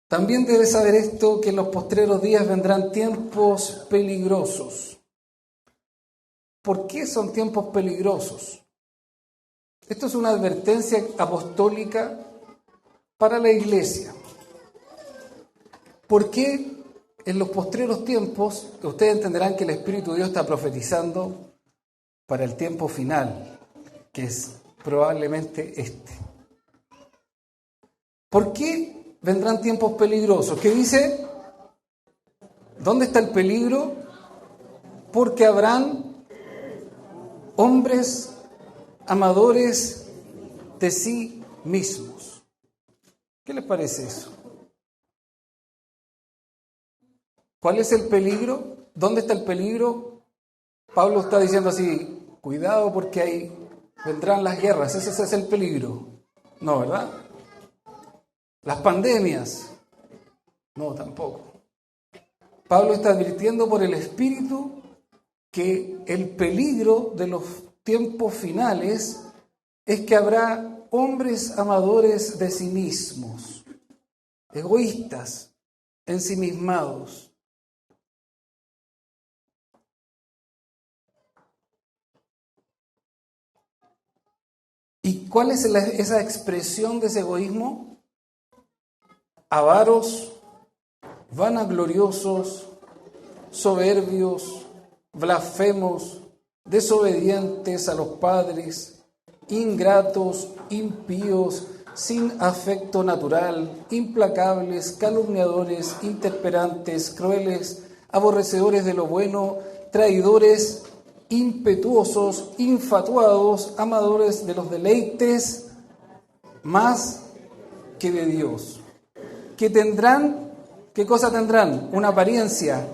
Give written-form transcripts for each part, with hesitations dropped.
También debes saber esto, que en los postreros días vendrán tiempos peligrosos. ¿Por qué son tiempos peligrosos? Esto es una advertencia apostólica para la iglesia. ¿Por qué en los postreros tiempos? Ustedes entenderán que el Espíritu de Dios está profetizando para el tiempo final, que es probablemente este. ¿Por qué vendrán tiempos peligrosos? ¿Qué dice? ¿Dónde está el peligro? Porque habrán hombres amadores de sí mismos. ¿Qué les parece eso? ¿Cuál es el peligro? ¿Dónde está el peligro? Pablo está diciendo así, cuidado porque ahí vendrán las guerras, ese es el peligro. No, ¿verdad? Las pandemias. No, tampoco. Pablo está advirtiendo por el Espíritu que el peligro de los tiempos finales es que habrá hombres amadores de sí mismos, egoístas, ensimismados. ¿Y cuál es esa expresión de ese egoísmo? Avaros, vanagloriosos, soberbios, blasfemos, desobedientes a los padres, ingratos, impíos, sin afecto natural, implacables, calumniadores, intemperantes, crueles, aborrecedores de lo bueno, traidores, impetuosos, infatuados, amadores de los deleites más que de Dios. Que tendrán, ¿qué cosa tendrán? Una apariencia.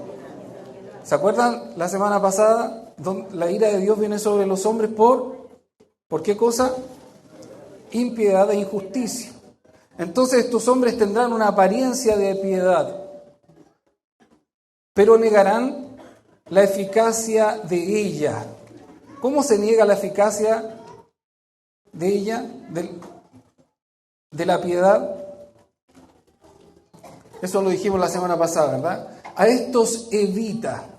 ¿Se acuerdan la semana pasada? La ira de Dios viene sobre los hombres ¿por qué cosa? Impiedad e injusticia. Entonces estos hombres tendrán una apariencia de piedad, pero negarán la eficacia de ella. ¿Cómo se niega la eficacia de ella, de la piedad? Eso lo dijimos la semana pasada, ¿verdad? A estos evita.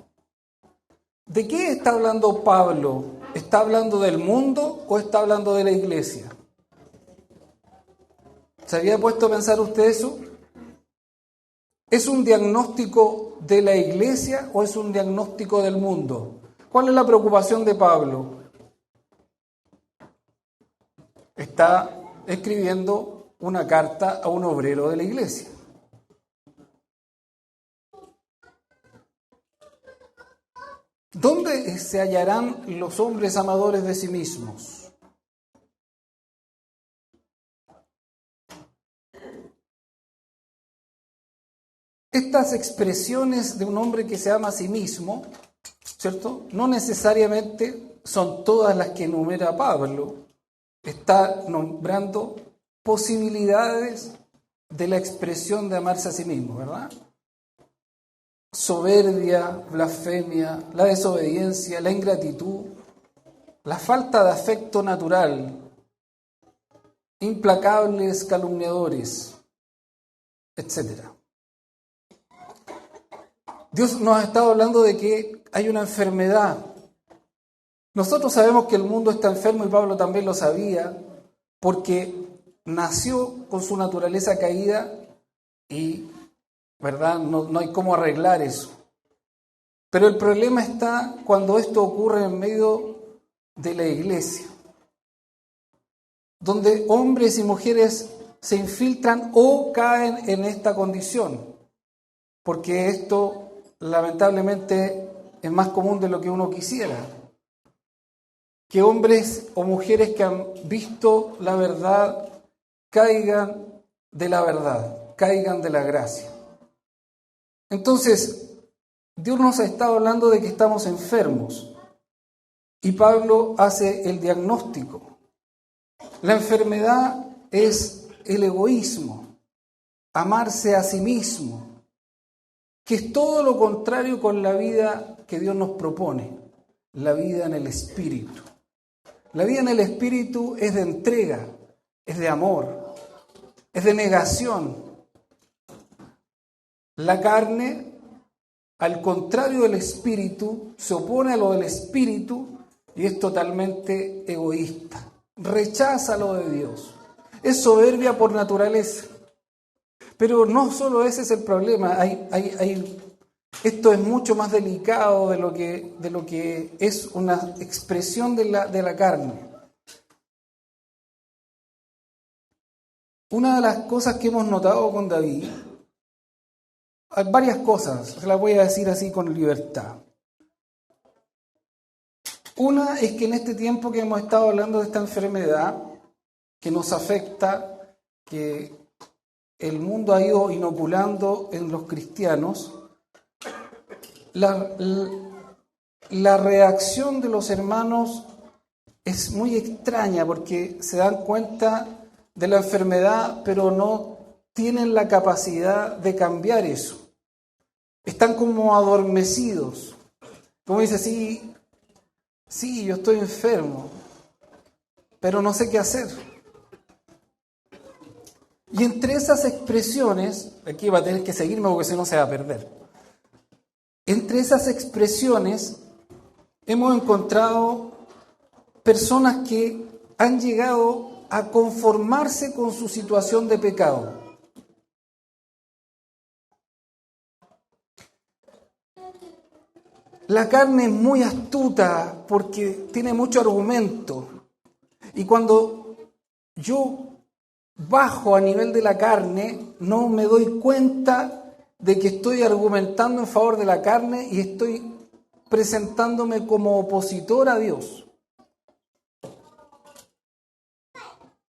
¿De qué está hablando Pablo? ¿Está hablando del mundo o está hablando de la iglesia? ¿Se había puesto a pensar usted eso? ¿Es un diagnóstico de la iglesia o es un diagnóstico del mundo? ¿Cuál es la preocupación de Pablo? Está escribiendo una carta a un obrero de la iglesia. ¿Dónde se hallarán los hombres amadores de sí mismos? Estas expresiones de un hombre que se ama a sí mismo, ¿cierto? No necesariamente son todas las que enumera Pablo. Está nombrando posibilidades de la expresión de amarse a sí mismo, ¿verdad? Soberbia, blasfemia, la desobediencia, la ingratitud, la falta de afecto natural, implacables calumniadores, etc. Dios nos ha estado hablando de que hay una enfermedad. Nosotros sabemos que el mundo está enfermo y Pablo también lo sabía porque nació con su naturaleza caída y ¿verdad? No hay cómo arreglar eso. Pero el problema está cuando esto ocurre en medio de la iglesia, donde hombres y mujeres se infiltran o caen en esta condición, porque esto lamentablemente es más común de lo que uno quisiera. Que hombres o mujeres que han visto la verdad caigan de la verdad, caigan de la gracia. Entonces, Dios nos ha estado hablando de que estamos enfermos y Pablo hace el diagnóstico. La enfermedad es el egoísmo, amarse a sí mismo, que es todo lo contrario con la vida que Dios nos propone, la vida en el Espíritu. La vida en el Espíritu es de entrega, es de amor, es de negación. La carne, al contrario del espíritu, se opone a lo del espíritu y es totalmente egoísta. Rechaza lo de Dios. Es soberbia por naturaleza. Pero no solo ese es el problema. Esto es mucho más delicado de lo que es una expresión de la carne. Una de las cosas que hemos notado con David, hay varias cosas, se las voy a decir así con libertad. Una es que en este tiempo que hemos estado hablando de esta enfermedad que nos afecta, que el mundo ha ido inoculando en los cristianos, la reacción de los hermanos es muy extraña porque se dan cuenta de la enfermedad, pero no tienen la capacidad de cambiar eso. Están como adormecidos. Como dice, sí, yo estoy enfermo, pero no sé qué hacer. Y entre esas expresiones, aquí va a tener que seguirme porque si no se va a perder. Entre esas expresiones hemos encontrado personas que han llegado a conformarse con su situación de pecado. La carne es muy astuta porque tiene mucho argumento. Y cuando yo bajo a nivel de la carne, no me doy cuenta de que estoy argumentando en favor de la carne y estoy presentándome como opositor a Dios.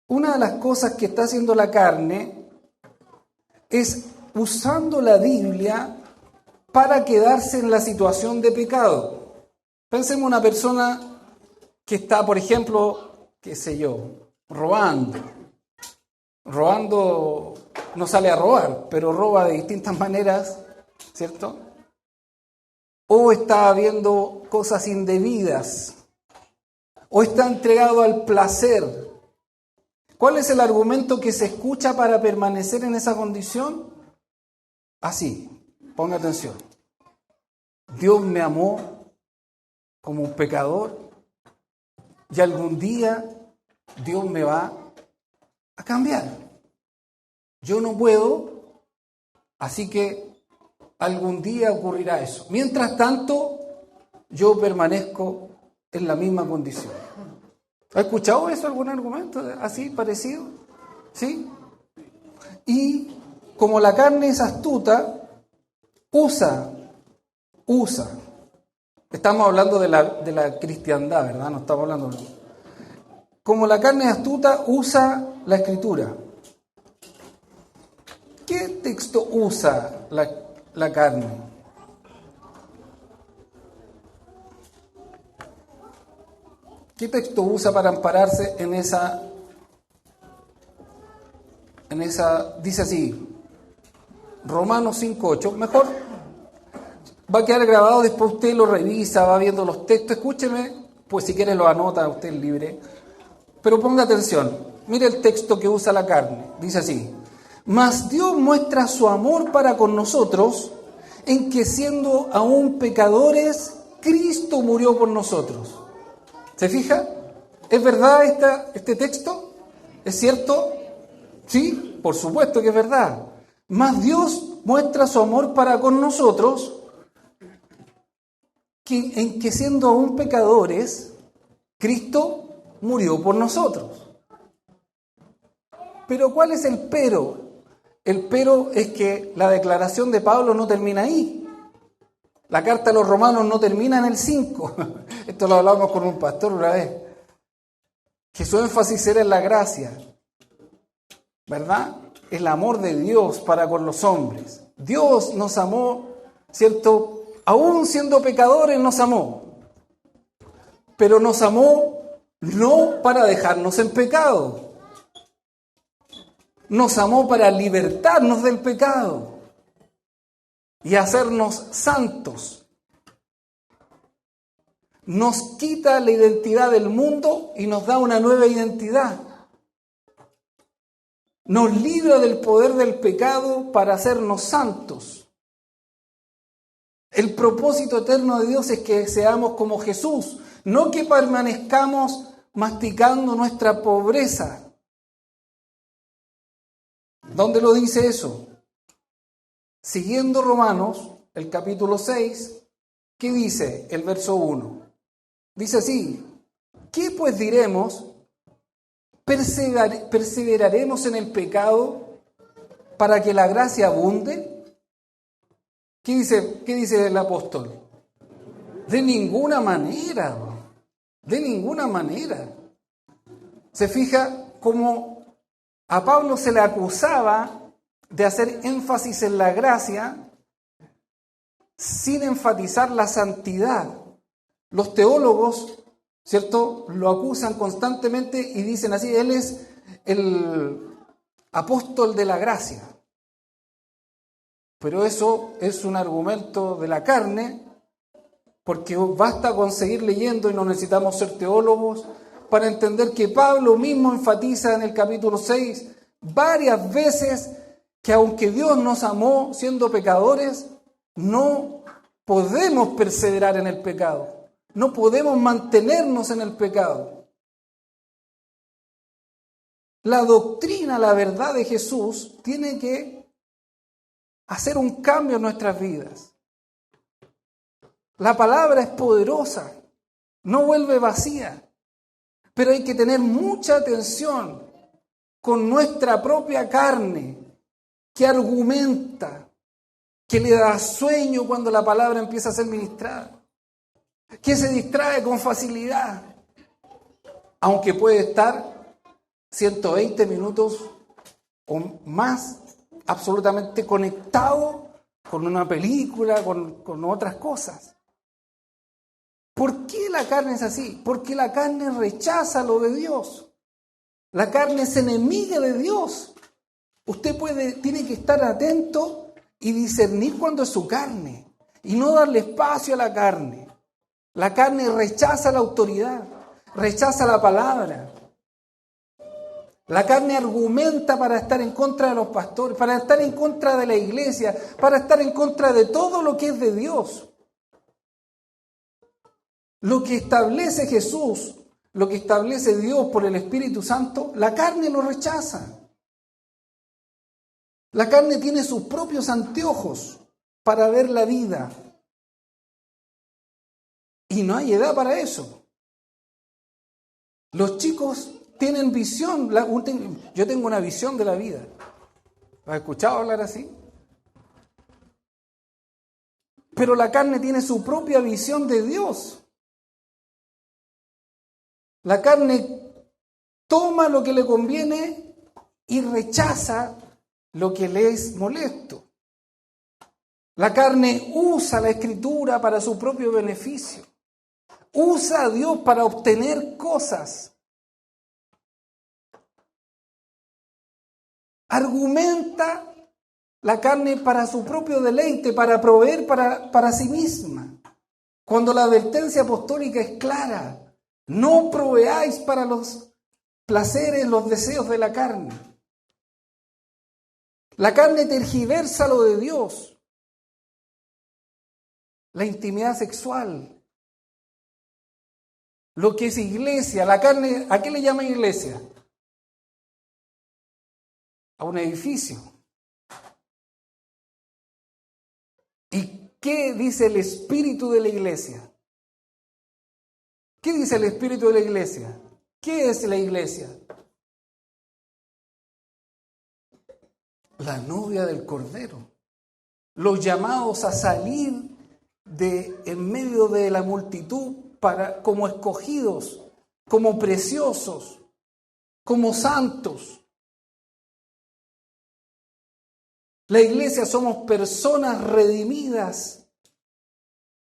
Una de las cosas que está haciendo la carne es usando la Biblia para quedarse en la situación de pecado. Pensemos en una persona que está, por ejemplo, qué sé yo, robando. Robando no sale a robar, pero roba de distintas maneras, ¿cierto? O está viendo cosas indebidas, o está entregado al placer. ¿Cuál es el argumento que se escucha para permanecer en esa condición? Así, ponga atención. Dios me amó como un pecador y algún día Dios me va a cambiar. Yo no puedo, así que algún día ocurrirá eso. Mientras tanto, yo permanezco en la misma condición. ¿Ha escuchado eso, algún argumento así, parecido? ¿Sí? Y como la carne es astuta, usa. Estamos hablando de la cristiandad, ¿verdad? No estamos hablando de... Como la carne es astuta, usa la Escritura. ¿Qué texto usa la carne? ¿Qué texto usa para ampararse en esa, dice así, Romanos 5:8, mejor va a quedar grabado, después usted lo revisa, va viendo los textos, escúcheme, pues si quiere lo anota, usted es libre, pero ponga atención, mire el texto que usa la carne, dice así, mas Dios muestra su amor para con nosotros, en que siendo aún pecadores, Cristo murió por nosotros. ¿Se fija? ¿Es verdad este texto? ¿Es cierto? Sí, por supuesto que es verdad. Mas Dios muestra su amor para con nosotros, en que siendo aún pecadores, Cristo murió por nosotros. Pero ¿cuál es el pero? El pero es que la declaración de Pablo no termina ahí. La carta a los romanos no termina en el 5. Esto lo hablamos con un pastor una vez. Que su énfasis era en la gracia. ¿Verdad? El amor de Dios para con los hombres. Dios nos amó, ¿cierto? Aún siendo pecadores nos amó. Pero nos amó no para dejarnos en pecado. Nos amó para libertarnos del pecado y hacernos santos. Nos quita la identidad del mundo y nos da una nueva identidad. Nos libra del poder del pecado para hacernos santos. El propósito eterno de Dios es que seamos como Jesús, no que permanezcamos masticando nuestra pobreza. ¿Dónde lo dice eso? Siguiendo Romanos, el capítulo 6, ¿qué dice el verso 1? Dice así: ¿qué pues diremos? ¿Perseveraremos en el pecado para que la gracia abunde? ¿Qué dice el apóstol? De ninguna manera, de ninguna manera. Se fija cómo a Pablo se le acusaba de hacer énfasis en la gracia sin enfatizar la santidad. Los teólogos, ¿cierto?, lo acusan constantemente y dicen así: él es el apóstol de la gracia. Pero eso es un argumento de la carne, porque basta con seguir leyendo y no necesitamos ser teólogos para entender que Pablo mismo enfatiza en el capítulo 6 varias veces que aunque Dios nos amó siendo pecadores, no podemos perseverar en el pecado, no podemos mantenernos en el pecado. La doctrina, la verdad de Jesús tiene que hacer un cambio en nuestras vidas. La palabra es poderosa, no vuelve vacía, pero hay que tener mucha atención con nuestra propia carne, que argumenta, que le da sueño cuando la palabra empieza a ser ministrada, que se distrae con facilidad, aunque puede estar 120 minutos o más absolutamente conectado con una película, con otras cosas. ¿Por qué la carne es así? Porque la carne rechaza lo de Dios. La carne es enemiga de Dios. Usted tiene que estar atento y discernir cuando es su carne y no darle espacio a la carne. La carne rechaza la autoridad, rechaza la palabra. La carne argumenta para estar en contra de los pastores, para estar en contra de la iglesia, para estar en contra de todo lo que es de Dios. Lo que establece Jesús, lo que establece Dios por el Espíritu Santo, la carne lo rechaza. La carne tiene sus propios anteojos para ver la vida. Y no hay edad para eso. Los chicos tienen visión. Yo tengo una visión de la vida. ¿Has escuchado hablar así? Pero la carne tiene su propia visión de Dios. La carne toma lo que le conviene y rechaza lo que le es molesto. La carne usa la Escritura para su propio beneficio. Usa a Dios para obtener cosas. Argumenta la carne para su propio deleite, para proveer para sí misma. Cuando la advertencia apostólica es clara: no proveáis para los placeres, los deseos de la carne. La carne tergiversa lo de Dios. La intimidad sexual. Lo que es iglesia. La carne, ¿a qué le llama iglesia? A un edificio. ¿Y qué dice el espíritu de la iglesia? ¿Qué dice el espíritu de la iglesia? ¿Qué es la iglesia? La novia del Cordero. Los llamados a salir en medio de la multitud como escogidos, como preciosos, como santos. La iglesia somos personas redimidas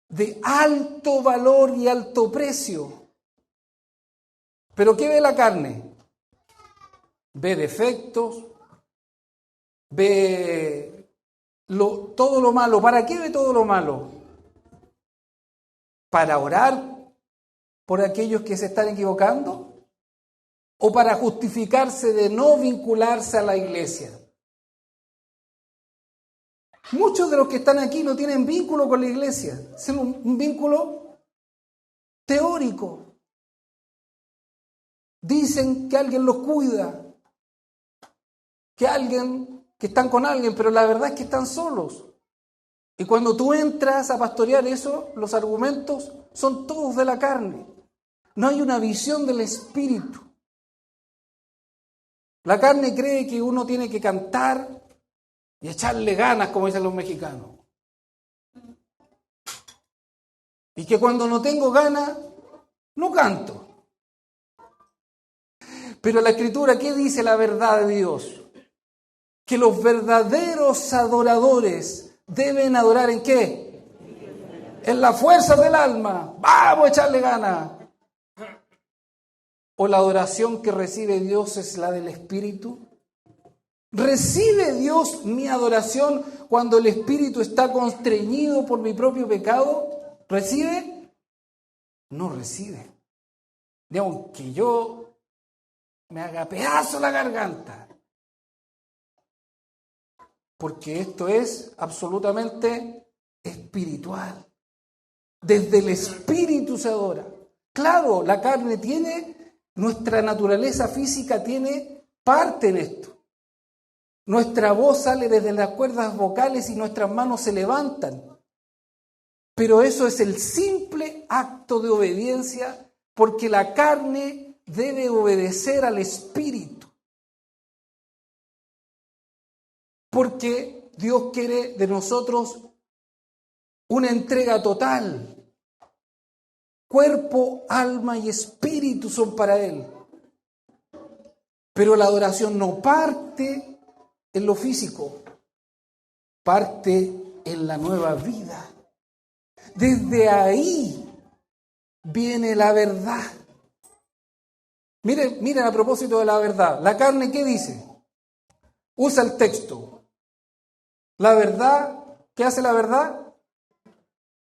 de alto valor y alto precio. ¿Pero qué ve la carne? Ve defectos, ve todo lo malo. ¿Para qué ve todo lo malo? ¿Para orar por aquellos que se están equivocando? ¿O para justificarse de no vincularse a la iglesia? Muchos de los que están aquí no tienen vínculo con la iglesia, es un vínculo teórico. Dicen que alguien los cuida, que están con alguien, pero la verdad es que están solos. Y cuando tú entras a pastorear eso, los argumentos son todos de la carne. No hay una visión del espíritu. La carne cree que uno tiene que cantar y echarle ganas, como dicen los mexicanos. Y que cuando no tengo ganas, no canto. Pero la Escritura, ¿qué dice la verdad de Dios? Que los verdaderos adoradores deben adorar ¿en qué? En la fuerza del alma. ¡Vamos a echarle ganas! ¿O la adoración que recibe Dios es la del Espíritu? ¿Recibe Dios mi adoración cuando el Espíritu está constreñido por mi propio pecado? ¿Recibe? No recibe. Y aunque yo me haga pedazo la garganta, porque esto es absolutamente espiritual. Desde el Espíritu se adora. Claro, la carne tiene, nuestra naturaleza física tiene parte en esto. Nuestra voz sale desde las cuerdas vocales y nuestras manos se levantan. Pero eso es el simple acto de obediencia, porque la carne debe obedecer al Espíritu. Porque Dios quiere de nosotros una entrega total. Cuerpo, alma y espíritu son para Él. Pero la adoración no parte en lo físico, parte en la nueva vida. Desde ahí viene la verdad. Miren a propósito de la verdad. La carne, ¿qué dice? Usa el texto. La verdad, ¿qué hace la verdad?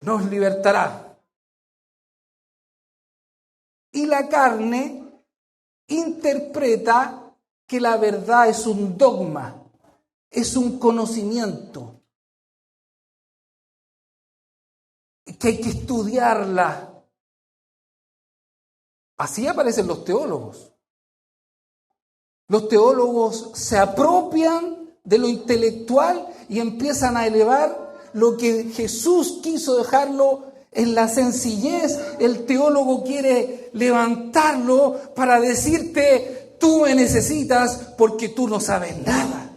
Nos libertará. Y la carne interpreta que la verdad es un dogma, es un conocimiento, que hay que estudiarla. Así aparecen los teólogos. Los teólogos se apropian de lo intelectual y empiezan a elevar lo que Jesús quiso dejarlo en la sencillez. El teólogo quiere levantarlo para decirte, tú me necesitas porque tú no sabes nada.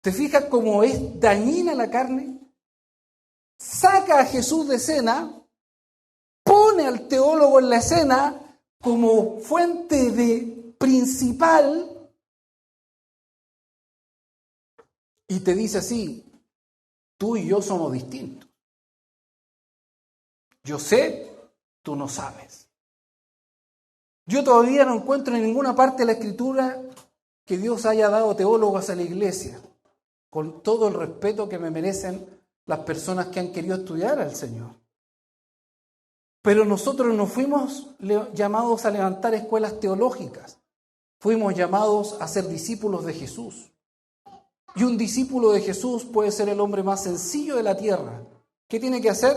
¿Te fijas cómo es dañina la carne? Saca a Jesús de escena, pone al teólogo en la escena como fuente de principal y te dice así, tú y yo somos distintos. Yo sé, tú no sabes. Yo todavía no encuentro en ninguna parte de la Escritura que Dios haya dado teólogos a la iglesia, con todo el respeto que me merecen las personas que han querido estudiar al Señor. Pero nosotros no fuimos llamados a levantar escuelas teológicas, fuimos llamados a ser discípulos de Jesús. Y un discípulo de Jesús puede ser el hombre más sencillo de la tierra. ¿Qué tiene que hacer?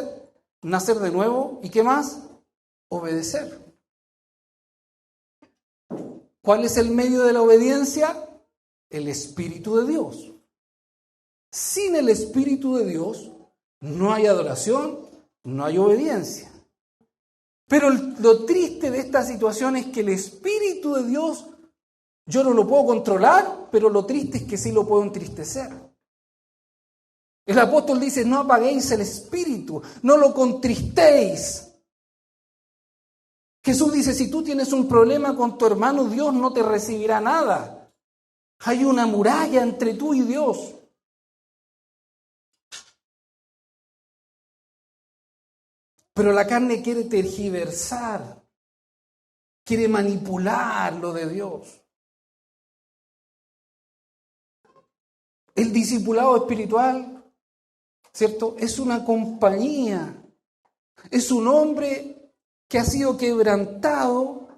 Nacer de nuevo. ¿Y qué más? Obedecer. ¿Cuál es el medio de la obediencia? El Espíritu de Dios. Sin el Espíritu de Dios no hay adoración, no hay obediencia. Pero lo triste de esta situación es que el Espíritu de Dios yo no lo puedo controlar, pero lo triste es que sí lo puedo entristecer. El apóstol dice, no apaguéis el Espíritu, no lo contristéis. Jesús dice, si tú tienes un problema con tu hermano, Dios no te recibirá nada. Hay una muralla entre tú y Dios. Pero la carne quiere tergiversar, quiere manipular lo de Dios. El discipulado espiritual, ¿cierto? Es una compañía, es un hombre que ha sido quebrantado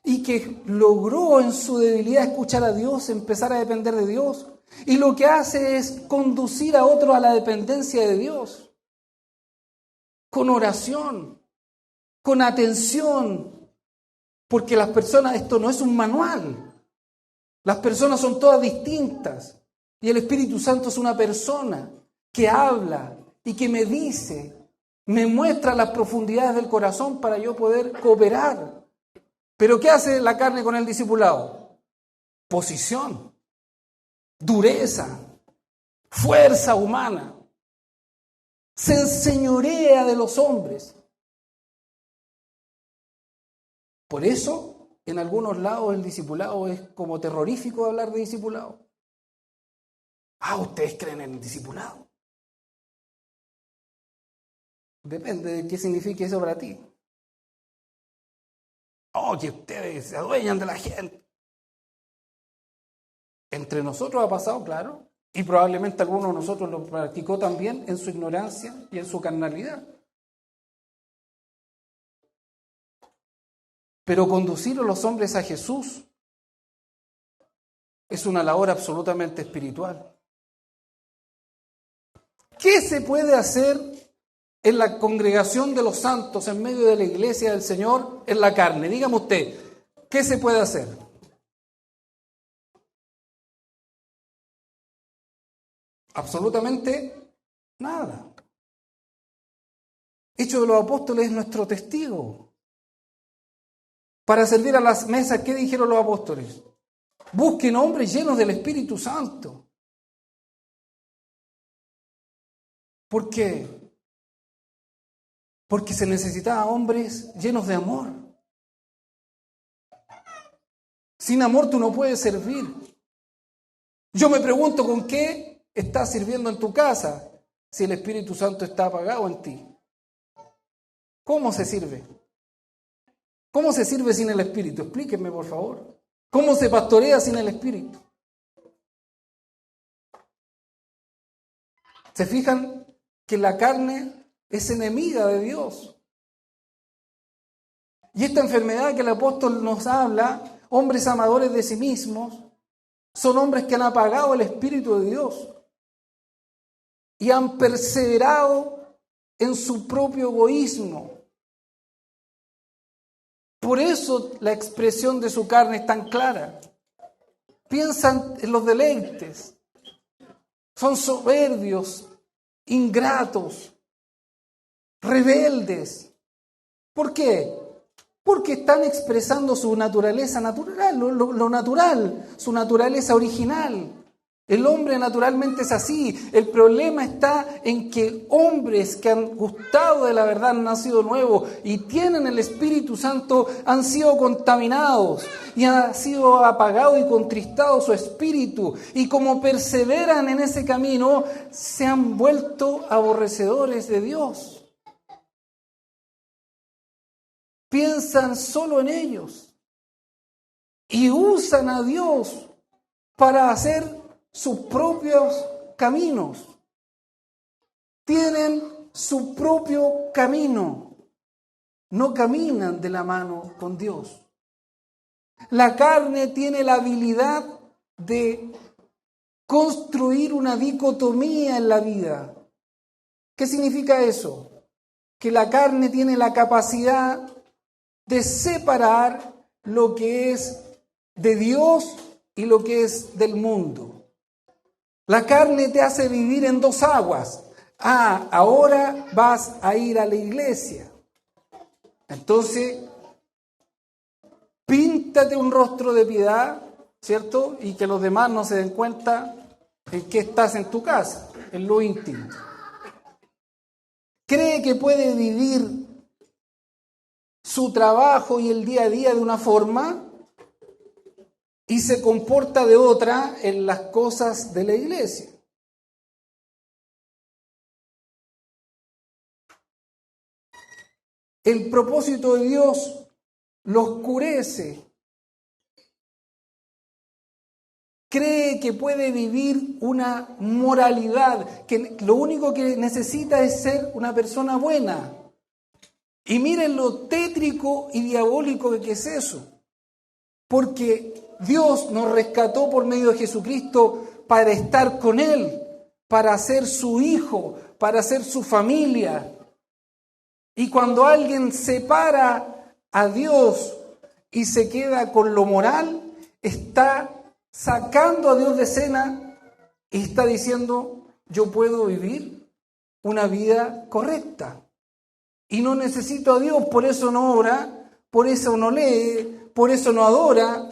y que logró en su debilidad escuchar a Dios, empezar a depender de Dios. Y lo que hace es conducir a otros a la dependencia de Dios. Con oración, con atención. Porque las personas, esto no es un manual. Las personas son todas distintas. Y el Espíritu Santo es una persona que habla y que me dice, me muestra las profundidades del corazón para yo poder cooperar. Pero ¿qué hace la carne con el discipulado? Posición, dureza, fuerza humana. Se enseñorea de los hombres. Por eso, en algunos lados el discipulado es como terrorífico hablar de discipulado. ¿Ustedes creen en el discipulado? Depende de qué signifique eso para ti. Que ustedes se adueñan de la gente. Entre nosotros ha pasado, claro, y probablemente alguno de nosotros lo practicó también en su ignorancia y en su carnalidad. Pero conducir a los hombres a Jesús es una labor absolutamente espiritual. ¿Qué se puede hacer en la congregación de los santos, en medio de la iglesia del Señor, en la carne? Dígame usted, ¿qué se puede hacer? Absolutamente nada. Hechos de los Apóstoles es nuestro testigo. Para servir a las mesas, ¿qué dijeron los apóstoles? Busquen hombres llenos del Espíritu Santo. ¿Por qué? Porque se necesitaba hombres llenos de amor. Sin amor tú no puedes servir. Yo me pregunto con qué estás sirviendo en tu casa si el Espíritu Santo está apagado en ti. ¿Cómo se sirve? ¿Cómo se sirve sin el Espíritu? Explíquenme, por favor. ¿Cómo se pastorea sin el Espíritu? ¿Se fijan que la carne es enemiga de Dios? Y esta enfermedad que el apóstol nos habla, hombres amadores de sí mismos, son hombres que han apagado el Espíritu de Dios y han perseverado en su propio egoísmo. Por eso la expresión de su carne es tan clara. Piensan en los deleites. Son soberbios, ingratos, rebeldes. ¿Por qué? Porque están expresando su naturaleza natural, lo natural, su naturaleza original. El hombre naturalmente es así. El problema está en que hombres que han gustado de la verdad, han nacido nuevos y tienen el Espíritu Santo, han sido contaminados y han sido apagado y contristado su espíritu. Y como perseveran en ese camino, se han vuelto aborrecedores de Dios. Piensan solo en ellos y usan a Dios para hacer sus propios caminos. Tienen su propio camino. No caminan de la mano con Dios. La carne tiene la habilidad de construir una dicotomía en la vida. ¿Qué significa eso? Que la carne tiene la capacidad de separar lo que es de Dios y lo que es del mundo. La carne te hace vivir en dos aguas. Ahora vas a ir a la iglesia. Entonces, píntate un rostro de piedad, ¿cierto? Y que los demás no se den cuenta en qué estás en tu casa, en lo íntimo. Cree que puede vivir su trabajo y el día a día de una forma y se comporta de otra en las cosas de la iglesia. El propósito de Dios lo oscurece. Cree que puede vivir una moralidad, que lo único que necesita es ser una persona buena. Y miren lo tétrico y diabólico que es eso. porque Dios nos rescató por medio de Jesucristo para estar con Él, para ser su hijo, para ser su familia. Y cuando alguien separa a Dios y se queda con lo moral, está sacando a Dios de escena y está diciendo, yo puedo vivir una vida correcta. Y no necesito a Dios, por eso no ora, por eso no lee, por eso no adora,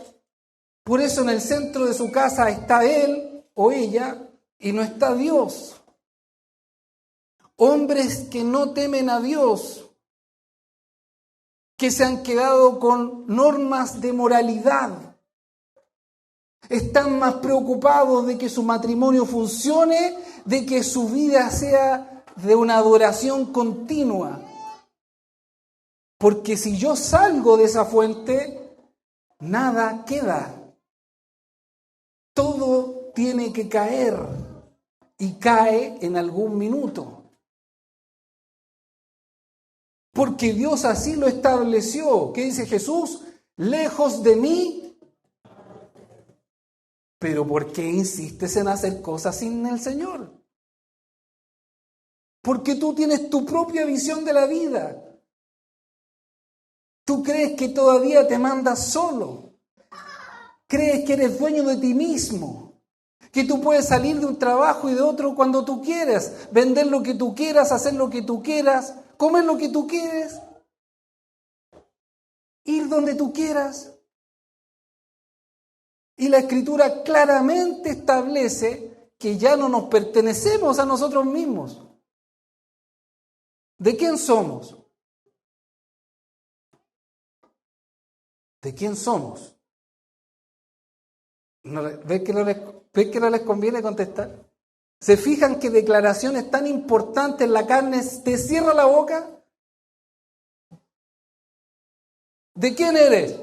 por eso en el centro de su casa está él o ella y no está Dios. Hombres que no temen a Dios, que se han quedado con normas de moralidad, están más preocupados de que su matrimonio funcione, de que su vida sea de una adoración continua. Porque si yo salgo de esa fuente, nada queda. Todo tiene que caer y cae en algún minuto. Porque Dios así lo estableció. ¿Qué dice Jesús? Lejos de mí. Pero ¿por qué insistes en hacer cosas sin el Señor? Porque tú tienes tu propia visión de la vida. Tú crees que todavía te mandas solo. Crees que eres dueño de ti mismo. Que tú puedes salir de un trabajo y de otro cuando tú quieras. Vender lo que tú quieras, hacer lo que tú quieras, comer lo que tú quieres. Ir donde tú quieras. Y la Escritura claramente establece que ya no nos pertenecemos a nosotros mismos. ¿De quién somos? ¿De quién somos? ¿Ves que no les conviene contestar? ¿Se fijan que declaraciones tan importantes la carne te cierra la boca? ¿De quién eres?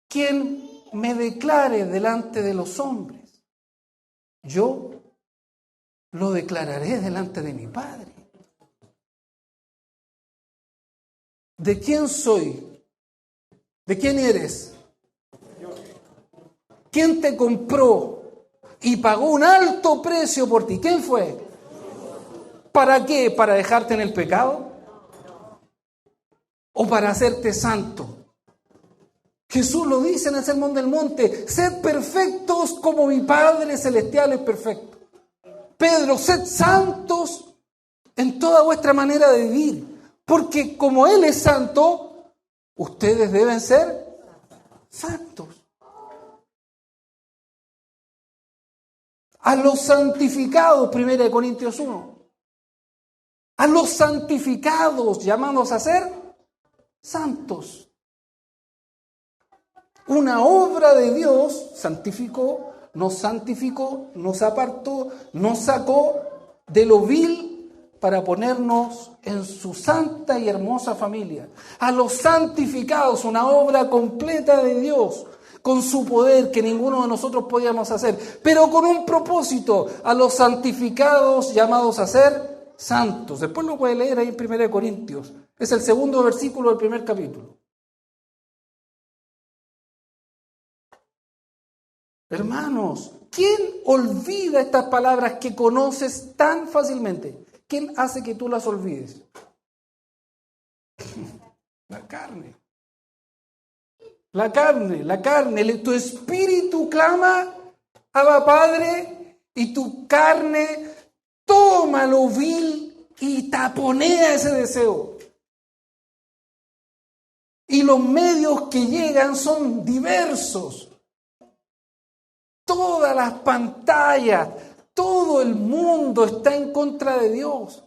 ¿Quién me declare delante de los hombres? Yo lo declararé delante de mi Padre. ¿De quién soy? ¿De quién eres? ¿Quién te compró y pagó un alto precio por ti? ¿Quién fue? ¿Para qué? ¿Para dejarte en el pecado? ¿O para hacerte santo? Jesús lo dice en el Sermón del Monte, sed perfectos como mi Padre Celestial es perfecto. Pedro, sed santos en toda vuestra manera de vivir, porque como Él es santo, ustedes deben ser santos. A los santificados, 1 Corintios 1. A los santificados, llamados a ser santos. Una obra de Dios santificó, nos apartó, nos sacó de lo vil para ponernos en su santa y hermosa familia. A los santificados, una obra completa de Dios, con su poder que ninguno de nosotros podíamos hacer, pero con un propósito, a los santificados llamados a ser santos. Después lo puede leer ahí en 1 Corintios. Es el segundo versículo del primer capítulo. Hermanos, ¿quién olvida estas palabras que conoces tan fácilmente? ¿Quién hace que tú las olvides? La carne. La carne. Tu espíritu clama, Abba Padre, y tu carne toma lo vil y taponea ese deseo. Y los medios que llegan son diversos. Todas las pantallas, todo el mundo está en contra de Dios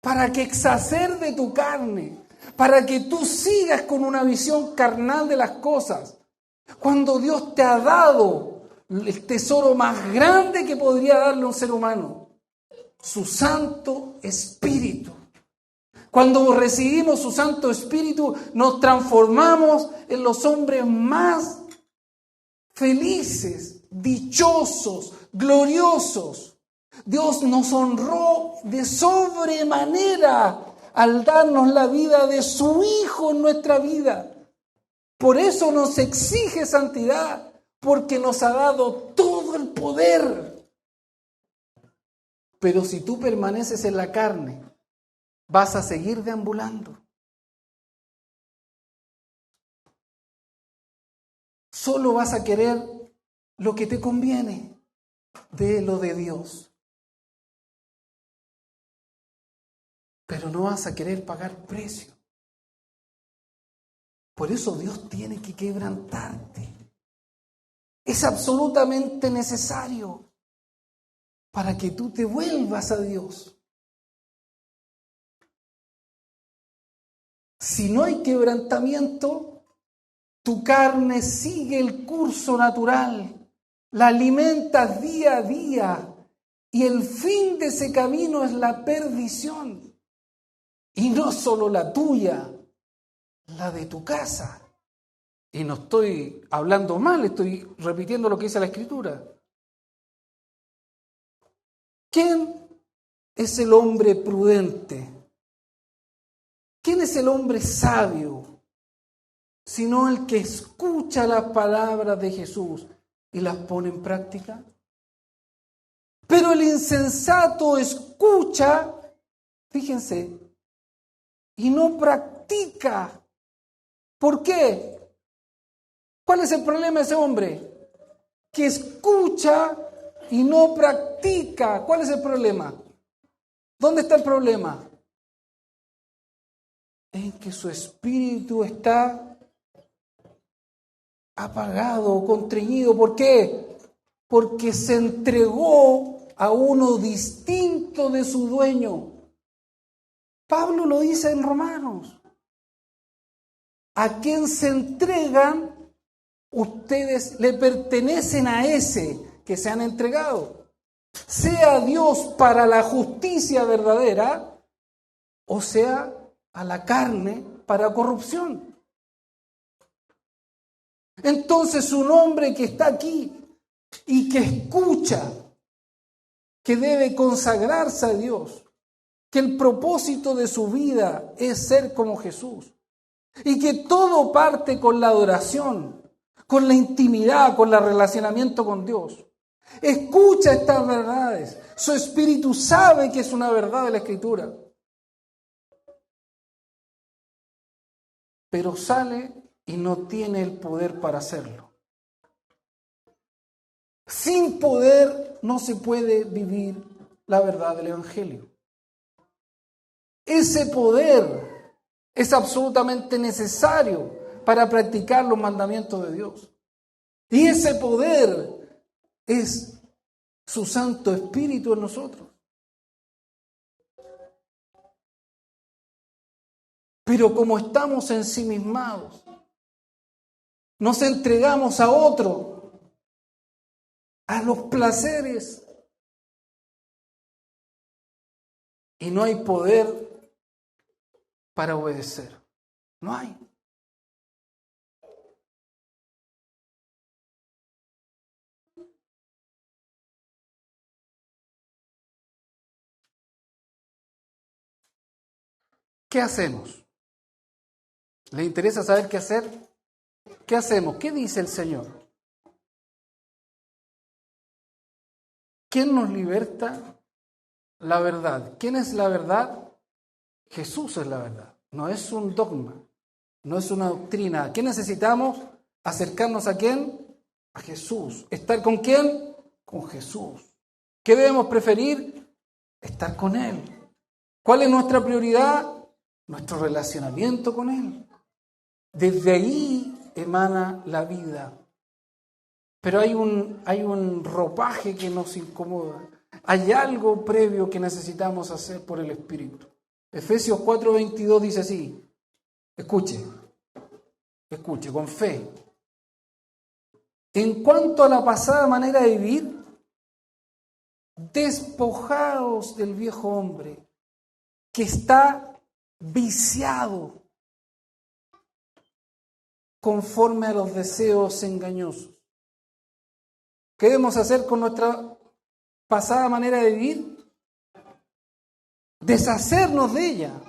para que exacerbe tu carne, para que tú sigas con una visión carnal de las cosas, cuando Dios te ha dado el tesoro más grande que podría darle un ser humano, su Santo Espíritu. Cuando recibimos su Santo Espíritu, nos transformamos en los hombres más felices, dichosos, gloriosos, Dios nos honró de sobremanera al darnos la vida de su Hijo en nuestra vida. Por eso nos exige santidad, porque nos ha dado todo el poder. Pero si tú permaneces en la carne, vas a seguir deambulando. Solo vas a querer lo que te conviene de lo de Dios. Pero no vas a querer pagar precio. Por eso Dios tiene que quebrantarte. Es absolutamente necesario para que tú te vuelvas a Dios. Si no hay quebrantamiento, tu carne sigue el curso natural, la alimentas día a día y el fin de ese camino es la perdición. Y no solo la tuya, la de tu casa. Y no estoy hablando mal, estoy repitiendo lo que dice la Escritura. ¿Quién es el hombre prudente? ¿Quién es el hombre sabio? Sino el que escucha las palabras de Jesús y las pone en práctica. Pero el insensato escucha, fíjense, y no practica. ¿Por qué? ¿Cuál es el problema de ese hombre? Que escucha y no practica. ¿Cuál es el problema? ¿Dónde está el problema? En que su espíritu está apagado, constreñido. ¿Por qué? Porque se entregó a uno distinto de su dueño. Pablo lo dice en Romanos. A quien se entregan, ustedes le pertenecen a ese que se han entregado. Sea Dios para la justicia verdadera, o sea a la carne para corrupción. Entonces un hombre que está aquí y que escucha que debe consagrarse a Dios, que el propósito de su vida es ser como Jesús y que todo parte con la adoración, con la intimidad, con el relacionamiento con Dios. Escucha estas verdades. Su espíritu sabe que es una verdad de la Escritura. Pero sale y no tiene el poder para hacerlo. Sin poder no se puede vivir la verdad del Evangelio. Ese poder es absolutamente necesario para practicar los mandamientos de Dios. Y ese poder es su Santo Espíritu en nosotros. Pero como estamos ensimismados, nos entregamos a otro, a los placeres, y no hay poder para obedecer. No hay. ¿Qué hacemos? ¿Le interesa saber qué hacer? ¿Qué hacemos? ¿Qué dice el Señor? ¿Quién nos liberta? La verdad. ¿Quién es la verdad? Jesús es la verdad. No es un dogma, no es una doctrina. ¿Qué necesitamos? ¿Acercarnos a quién? A Jesús. ¿Estar con quién? Con Jesús. ¿Qué debemos preferir? Estar con Él. ¿Cuál es nuestra prioridad? Nuestro relacionamiento con Él. Desde ahí emana la vida. Pero hay un ropaje que nos incomoda. Hay algo previo que necesitamos hacer por el Espíritu. Efesios 4:22 dice así. Escuche con fe. En cuanto a la pasada manera de vivir, despojaos del viejo hombre que está viciado conforme a los deseos engañosos. ¿Qué debemos hacer con nuestra pasada manera de vivir, deshacernos de ella.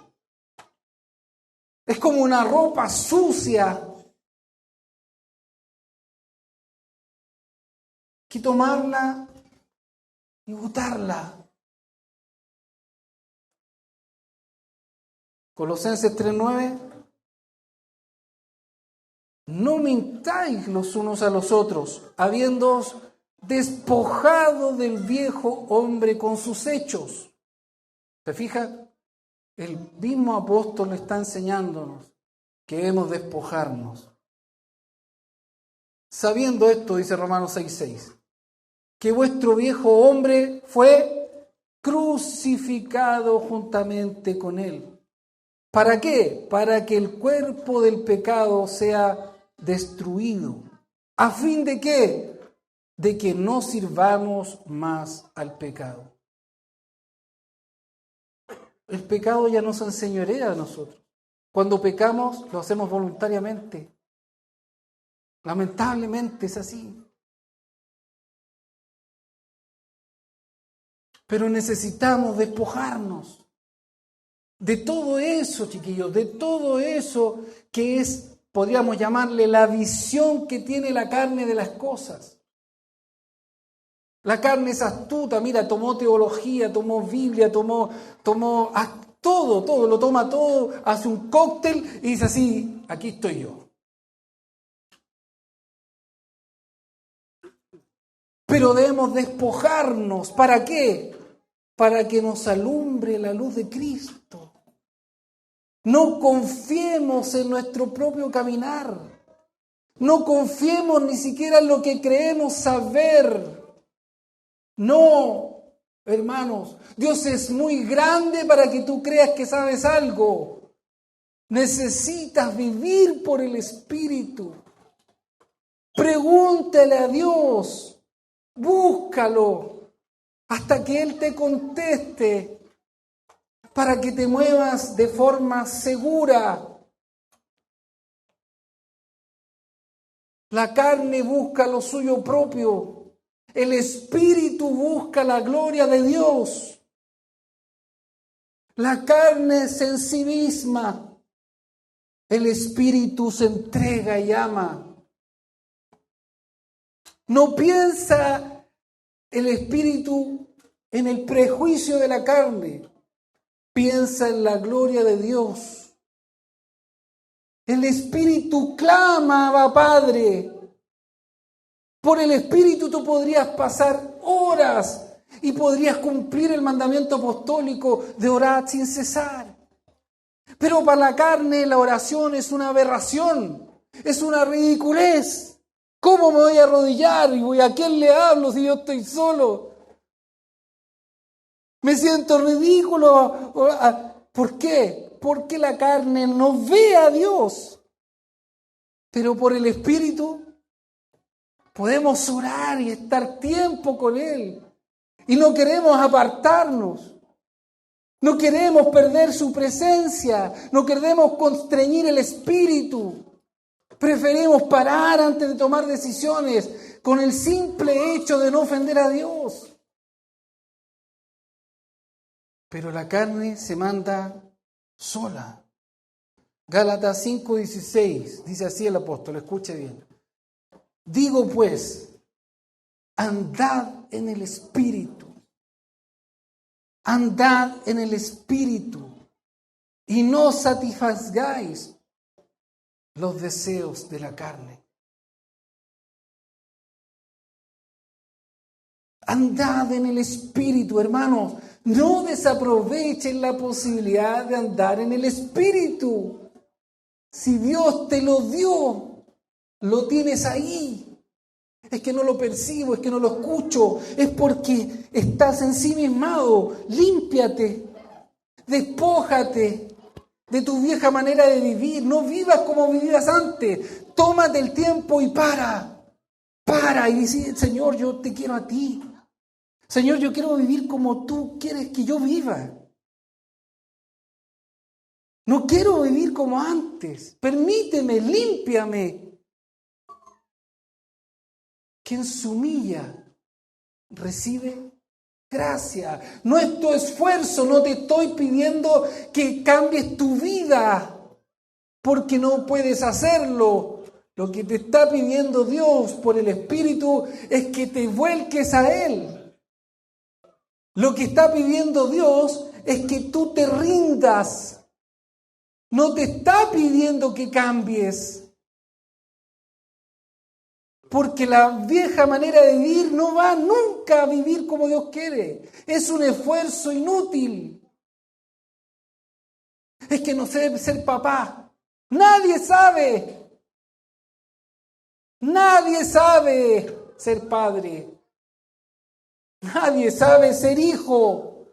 Es como una ropa sucia que tomarla y botarla. Colosenses 3:9. No mintáis los unos a los otros, habiéndoos despojado del viejo hombre con sus hechos. ¿Se fija? El mismo apóstol está enseñándonos que debemos despojarnos. Sabiendo esto, dice Romanos 6:6, que vuestro viejo hombre fue crucificado juntamente con él. ¿Para qué? Para que el cuerpo del pecado sea destruido. ¿A fin de qué? De que no sirvamos más al pecado. El pecado ya no se enseñorea de nosotros. Cuando pecamos, lo hacemos voluntariamente. Lamentablemente es así. Pero necesitamos despojarnos de todo eso, chiquillos, de todo eso que es, podríamos llamarle, la visión que tiene la carne de las cosas. La carne es astuta, mira, tomó teología, tomó Biblia, tomó todo, lo toma todo, hace un cóctel y dice así, aquí estoy yo. Pero debemos despojarnos, ¿para qué? Para que nos alumbre la luz de Cristo. No confiemos en nuestro propio caminar. No confiemos ni siquiera en lo que creemos saber. No, hermanos, Dios es muy grande para que tú creas que sabes algo. Necesitas vivir por el Espíritu. Pregúntale a Dios, búscalo, hasta que Él te conteste, para que te muevas de forma segura. La carne busca lo suyo propio. El Espíritu busca la gloria de Dios. La carne se ensimisma. El Espíritu se entrega y ama. No piensa el Espíritu en el prejuicio de la carne. Piensa en la gloria de Dios. El Espíritu clama, Abba Padre. Por el Espíritu tú podrías pasar horas y podrías cumplir el mandamiento apostólico de orar sin cesar. Pero para la carne la oración es una aberración, es una ridiculez. ¿Cómo me voy a arrodillar y a quién le hablo si yo estoy solo? Me siento ridículo. ¿Por qué? Porque la carne no ve a Dios. Pero por el Espíritu podemos orar y estar tiempo con Él. Y no queremos apartarnos. No queremos perder su presencia. No queremos constreñir el Espíritu. Preferimos parar antes de tomar decisiones con el simple hecho de no ofender a Dios. Pero la carne se manda sola. Gálatas 5:16, dice así el apóstol, escuche bien. Digo pues, andad en el Espíritu. Andad en el Espíritu y no satisfagáis los deseos de la carne. Andad en el Espíritu, hermanos. No desaprovechen la posibilidad de andar en el Espíritu. Si Dios te lo dio, lo tienes ahí. Es que no lo percibo, es que no lo escucho, es porque estás ensimismado. Límpiate, despójate de tu vieja manera de vivir. No vivas como vivías antes. Tómate el tiempo y para y dice, Señor, yo te quiero a ti. Señor, yo quiero vivir como tú quieres que yo viva. No quiero vivir como antes. Permíteme, límpiame. Quien se humilla, recibe gracia. No es tu esfuerzo, no te estoy pidiendo que cambies tu vida, porque no puedes hacerlo. Lo que te está pidiendo Dios por el Espíritu es que te vuelques a Él. Lo que está pidiendo Dios es que tú te rindas. No te está pidiendo que cambies. Porque la vieja manera de vivir no va nunca a vivir como Dios quiere. Es un esfuerzo inútil. Es que no sé ser papá. Nadie sabe. Nadie sabe ser padre. Nadie sabe ser hijo.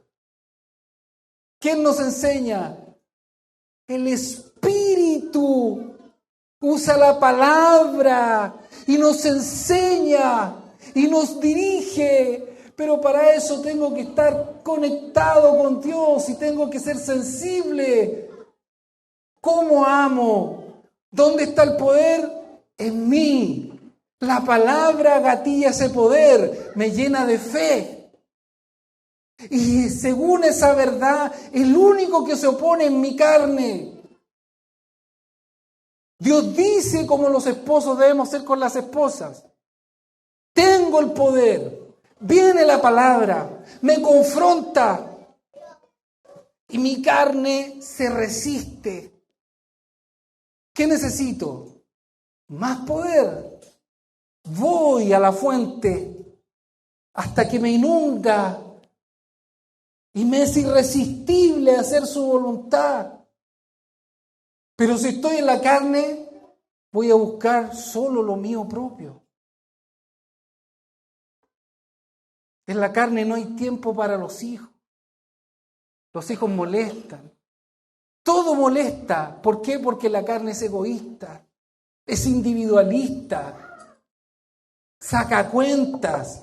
¿Quién nos enseña? El Espíritu. Usa la palabra y nos enseña y nos dirige. Pero para eso tengo que estar conectado con Dios y tengo que ser sensible. ¿Cómo amo? ¿Dónde está el poder? En mí. La palabra gatilla ese poder, me llena de fe. Y según esa verdad, el único que se opone es mi carne. Dios dice cómo los esposos debemos ser con las esposas. Tengo el poder. Viene la palabra, me confronta y mi carne se resiste. ¿Qué necesito? Más poder. Voy a la fuente hasta que me inunda y me es irresistible hacer su voluntad. Pero si estoy en la carne, voy a buscar solo lo mío propio. En la carne no hay tiempo para los hijos. Los hijos molestan. Todo molesta. ¿Por qué? Porque la carne es egoísta, es individualista, saca cuentas.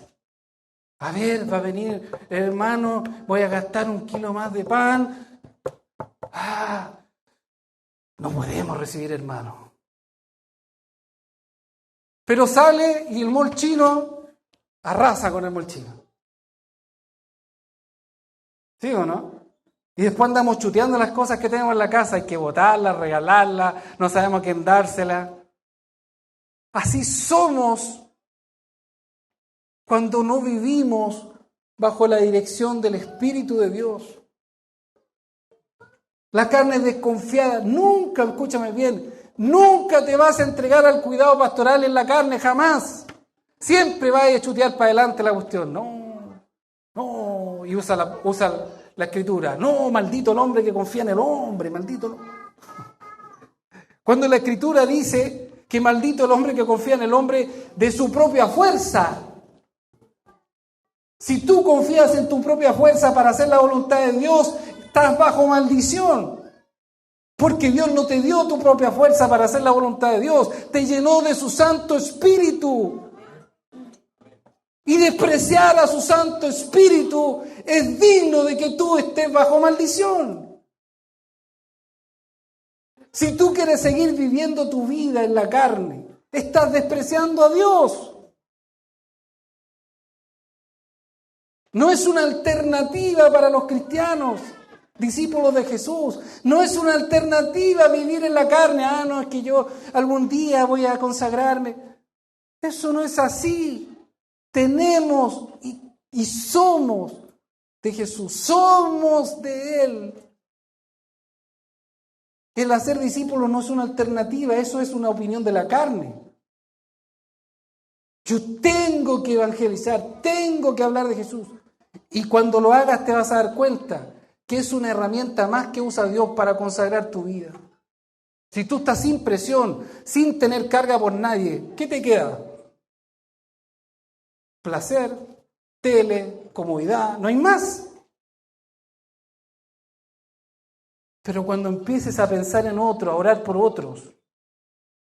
A ver, va a venir el hermano, voy a gastar 1 kilo más de pan. No podemos recibir hermano. Pero sale y el mall chino arrasa con el mall chino. ¿Sí o no? Y después andamos chuteando las cosas que tenemos en la casa. Hay que botarlas, regalarlas, no sabemos a quién dárselas. Así somos cuando no vivimos bajo la dirección del Espíritu de Dios. La carne es desconfiada. Nunca, escúchame bien, nunca te vas a entregar al cuidado pastoral en la carne, jamás. Siempre vas a chutear para adelante la cuestión. No, y usa la escritura. No, maldito el hombre que confía en el hombre, maldito. Cuando la escritura dice que maldito el hombre que confía en el hombre de su propia fuerza. Si tú confías en tu propia fuerza para hacer la voluntad de Dios, estás bajo maldición. Porque Dios no te dio tu propia fuerza para hacer la voluntad de Dios. Te llenó de su Santo Espíritu. Y despreciar a su Santo Espíritu es digno de que tú estés bajo maldición. Si tú quieres seguir viviendo tu vida en la carne, estás despreciando a Dios. No es una alternativa para los cristianos, discípulos de Jesús. No es una alternativa vivir en la carne. No, es que yo algún día voy a consagrarme. Eso no es así. Tenemos y somos de Jesús. Somos de Él. El hacer discípulos no es una alternativa. Eso es una opinión de la carne. Yo tengo que evangelizar. Tengo que hablar de Jesús. Y cuando lo hagas te vas a dar cuenta que es una herramienta más que usa Dios para consagrar tu vida. Si tú estás sin presión, sin tener carga por nadie, ¿qué te queda? Placer, tele, comodidad, no hay más. Pero cuando empieces a pensar en otro, a orar por otros,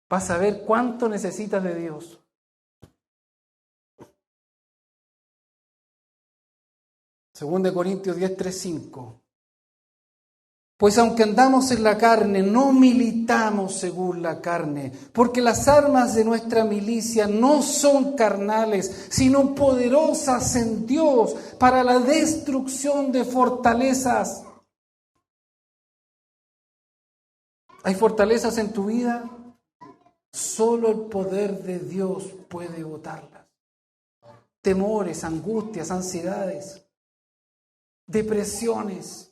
vas a ver cuánto necesitas de Dios. 2 Corintios 10, 3, 5. Pues aunque andamos en la carne, no militamos según la carne, porque las armas de nuestra milicia no son carnales, sino poderosas en Dios para la destrucción de fortalezas. ¿Hay fortalezas en tu vida? Solo el poder de Dios puede botarlas. Temores, angustias, ansiedades, depresiones.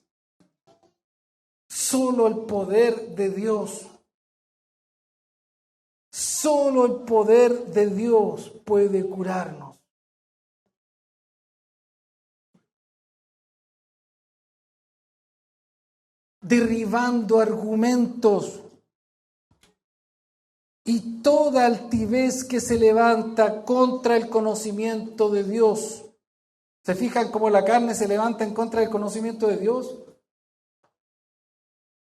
Solo el poder de Dios, solo el poder de Dios puede curarnos. Derribando argumentos y toda altivez que se levanta contra el conocimiento de Dios. ¿Se fijan cómo la carne se levanta en contra del conocimiento de Dios?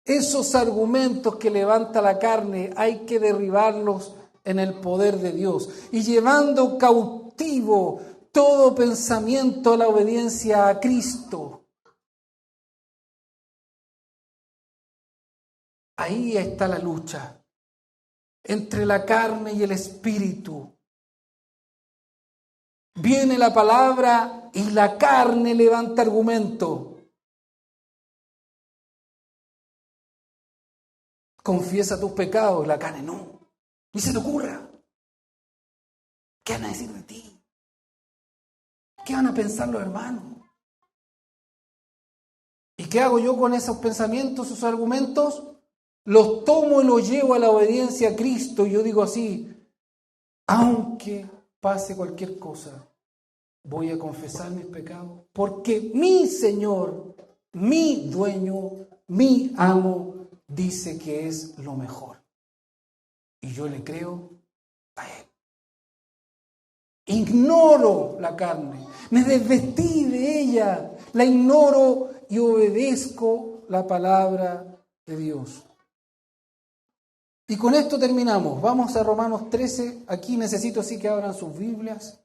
Esos argumentos que levanta la carne hay que derribarlos en el poder de Dios y llevando cautivo todo pensamiento a la obediencia a Cristo. Ahí está la lucha entre la carne y el espíritu. Viene la palabra y la carne levanta argumento. Confiesa tus pecados, la carne no. Ni se te ocurra. ¿Qué van a decir de ti? ¿Qué van a pensar los hermanos? ¿Y qué hago yo con esos pensamientos, esos argumentos? Los tomo y los llevo a la obediencia a Cristo. Y yo digo así, aunque pase cualquier cosa, voy a confesar mis pecados, porque mi Señor, mi dueño, mi amo, dice que es lo mejor. Y yo le creo a Él. Ignoro la carne, me desvestí de ella, la ignoro y obedezco la palabra de Dios. Y con esto terminamos. Vamos a Romanos 13. Aquí necesito sí que abran sus Biblias.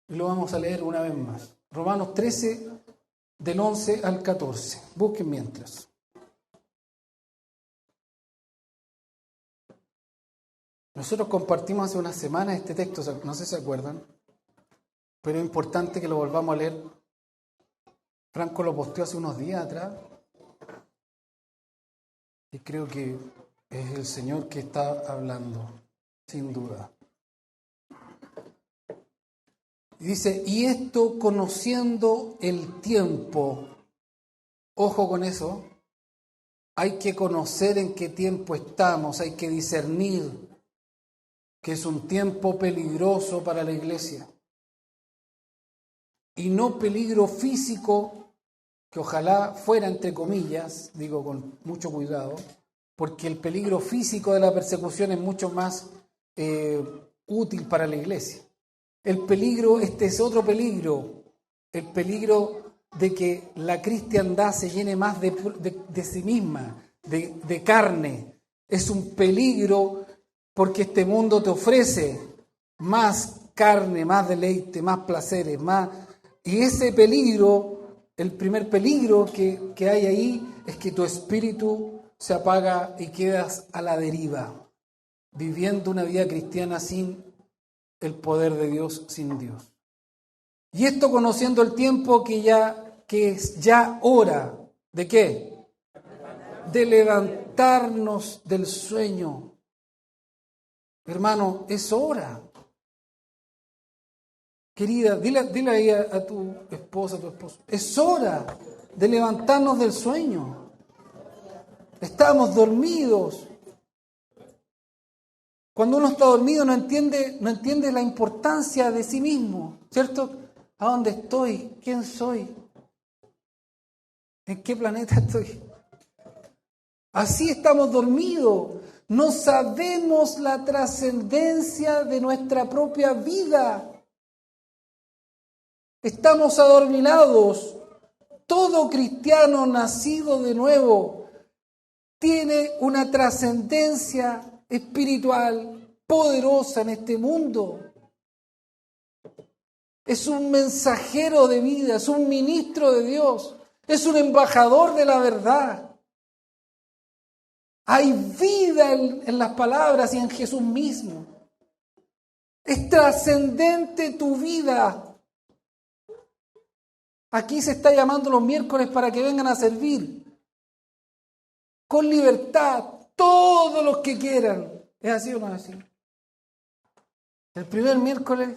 Y lo vamos a leer una vez más. Romanos 13, del 11 al 14. Busquen mientras. Nosotros compartimos hace unas semanas este texto, no sé si se acuerdan, pero es importante que lo volvamos a leer. Franco lo posteó hace unos días atrás y creo que es el Señor que está hablando, sin duda. Y dice, y esto conociendo el tiempo, ojo con eso, hay que conocer en qué tiempo estamos, hay que discernir que es un tiempo peligroso para la iglesia. Y no peligro físico, que ojalá fuera entre comillas, digo con mucho cuidado, porque el peligro físico de la persecución es mucho más útil para la iglesia. El peligro, este es otro peligro, el peligro de que la cristiandad se llene más de sí misma, de carne. Es un peligro porque este mundo te ofrece más carne, más deleite, más placeres, más. Y ese peligro, el primer peligro que hay ahí es que tu espíritu se apaga y quedas a la deriva, viviendo una vida cristiana sin el poder de Dios, sin Dios. Y esto conociendo el tiempo que es ya hora, ¿de qué? De levantarnos del sueño. Hermano, es hora. Querida, dile ahí a tu esposa, a tu esposo, es hora de levantarnos del sueño. Estamos dormidos. Cuando uno está dormido no entiende la importancia de sí mismo, ¿cierto? ¿A dónde estoy? ¿Quién soy? ¿En qué planeta estoy? Así estamos dormidos. No sabemos la trascendencia de nuestra propia vida. Estamos adormilados. Todo cristiano nacido de nuevo tiene una trascendencia espiritual poderosa en este mundo. Es un mensajero de vida, es un ministro de Dios. Es un embajador de la verdad. Hay vida en las palabras y en Jesús mismo. Es trascendente tu vida. Aquí se está llamando los miércoles para que vengan a servir. Con libertad, todos los que quieran. ¿Es así o no es así? El primer miércoles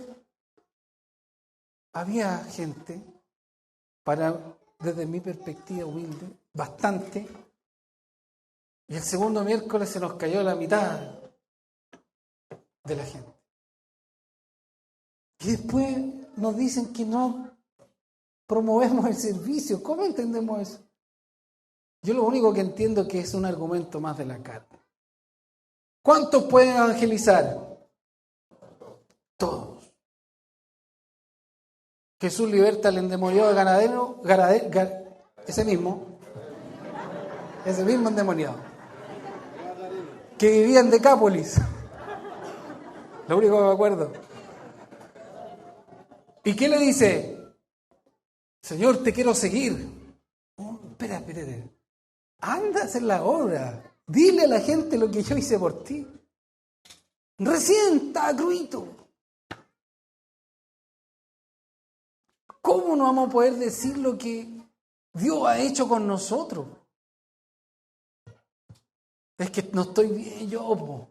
había gente, desde mi perspectiva humilde, bastante. Y el segundo miércoles se nos cayó la mitad de la gente. Y después nos dicen que no promovemos el servicio. ¿Cómo entendemos eso? Yo lo único que entiendo es que es un argumento más de la carne. ¿Cuántos pueden evangelizar? Todos. Jesús liberta al endemoniado de ese mismo endemoniado, que vivía en Decápolis. Lo único que me acuerdo. ¿Y qué le dice? Señor, te quiero seguir. Oh, espera. Anda a hacer la obra. Dile a la gente lo que yo hice por ti. Recién está cruito. ¿Cómo no vamos a poder decir lo que Dios ha hecho con nosotros? Es que no estoy bien yo, po.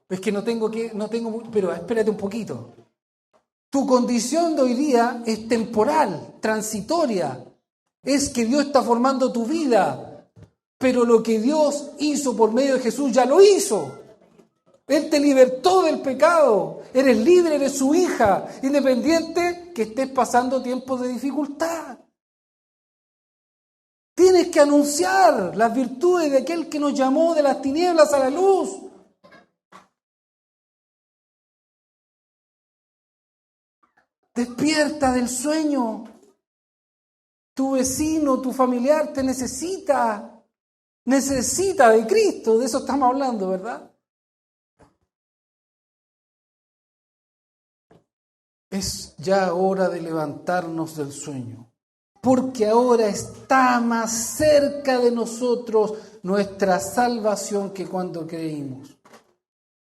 Es que no tengo, pero espérate un poquito. Tu condición de hoy día es temporal, transitoria. Es que Dios está formando tu vida. Pero lo que Dios hizo por medio de Jesús ya lo hizo. Él te libertó del pecado. Eres libre, eres su hija, independiente que estés pasando tiempos de dificultad. Tienes que anunciar las virtudes de aquel que nos llamó de las tinieblas a la luz. Despierta del sueño. Tu vecino, tu familiar te necesita. Necesita de Cristo. De eso estamos hablando, ¿verdad? Es ya hora de levantarnos del sueño. Porque ahora está más cerca de nosotros nuestra salvación que cuando creímos.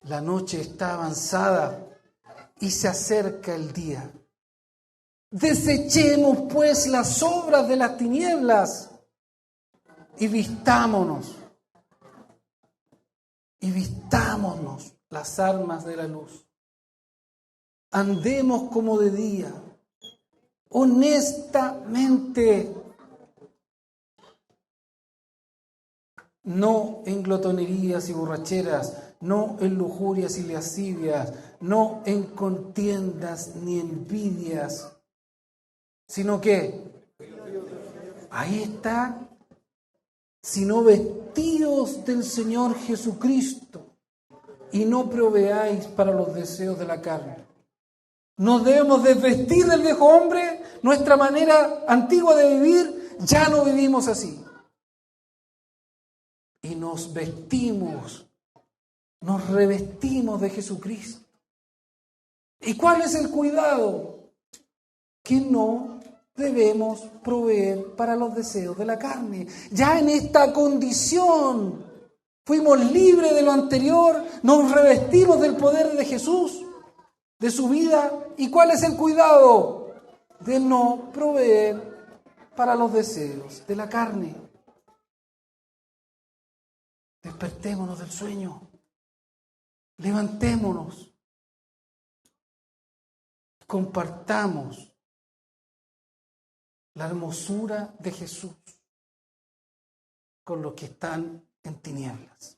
La noche está avanzada y se acerca el día. Desechemos pues las obras de las tinieblas y vistámonos las armas de la luz. Andemos como de día, honestamente, no en glotonerías y borracheras, no en lujurias y lascivias, no en contiendas ni envidias, sino que, ahí está, sino vestidos del Señor Jesucristo y no proveáis para los deseos de la carne. Nos debemos desvestir del viejo hombre, nuestra manera antigua de vivir, ya no vivimos así. Y nos revestimos de Jesucristo. ¿Y cuál es el cuidado? Que no debemos proveer para los deseos de la carne. Ya en esta condición fuimos libres de lo anterior, nos revestimos del poder de Jesús, de su vida. ¿Y cuál es el cuidado? De no proveer para los deseos de la carne. Despertémonos del sueño. Levantémonos. Compartamos la hermosura de Jesús con los que están en tinieblas.